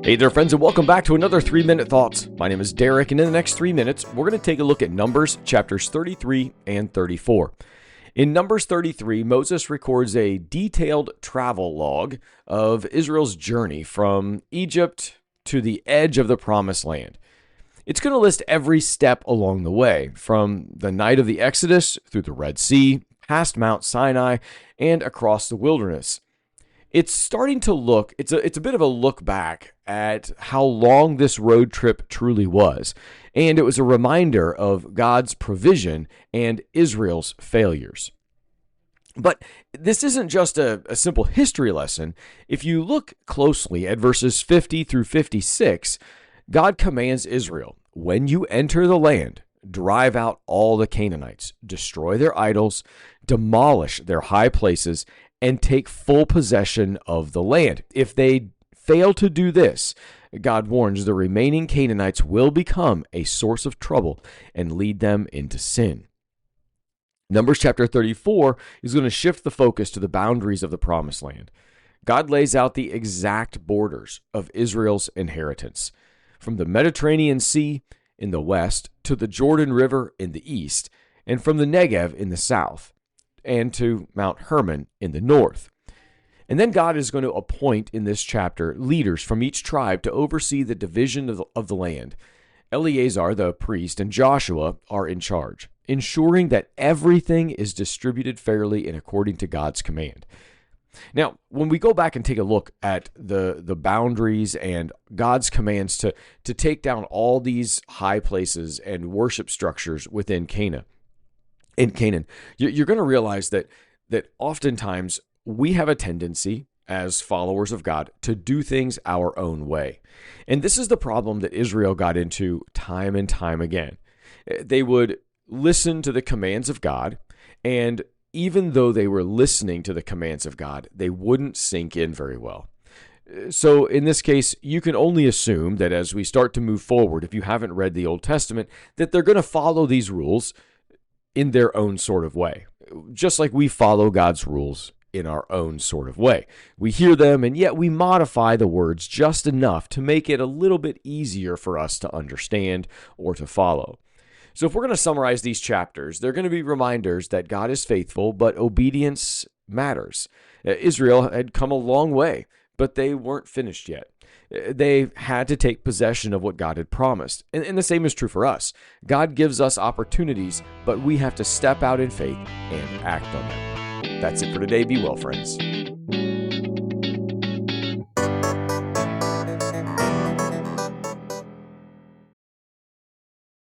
Hey there, friends, and welcome back to another 3-Minute Thoughts. My name is Derek, and in the next 3 minutes, we're going to take a look at Numbers chapters 33 and 34. In Numbers 33, Moses records a detailed travel log of Israel's journey from Egypt to the edge of the Promised Land. It's going to list every step along the way, from the night of the Exodus through the Red Sea, past Mount Sinai, and across the wilderness. It's starting to look, it's a bit of a look back at how long this road trip truly was, and it was a reminder of God's provision and Israel's failures. But this isn't just a simple history lesson. If you look closely at verses 50 through 56, God commands Israel, when you enter the land, drive out all the Canaanites, destroy their idols, demolish their high places, and take full possession of the land. If they fail to do this, God warns the remaining Canaanites will become a source of trouble and lead them into sin. Numbers chapter 34 is going to shift the focus to the boundaries of the Promised Land. God lays out the exact borders of Israel's inheritance, from the Mediterranean Sea in the west to the Jordan River in the east, and from the Negev in the south, and to Mount Hermon in the north. And then God is going to appoint in this chapter leaders from each tribe to oversee the division of the land. Eleazar, the priest, and Joshua are in charge, ensuring that everything is distributed fairly and according to God's command. Now, when we go back and take a look at the boundaries and God's commands to take down all these high places and worship structures within Canaan, you're going to realize that oftentimes we have a tendency as followers of God to do things our own way. And this is the problem that Israel got into time and time again. They would listen to the commands of God, and even though they were listening to the commands of God, they wouldn't sink in very well. So in this case, you can only assume that as we start to move forward, if you haven't read the Old Testament, that they're going to follow these rules in their own sort of way, just like we follow God's rules in our own sort of way. We hear them, and yet we modify the words just enough to make it a little bit easier for us to understand or to follow. So if we're going to summarize these chapters, they're going to be reminders that God is faithful, but obedience matters. Israel had come a long way, but they weren't finished yet. They had to take possession of what God had promised. And the same is true for us. God gives us opportunities, but we have to step out in faith and act on them. That's it for today. Be well, friends.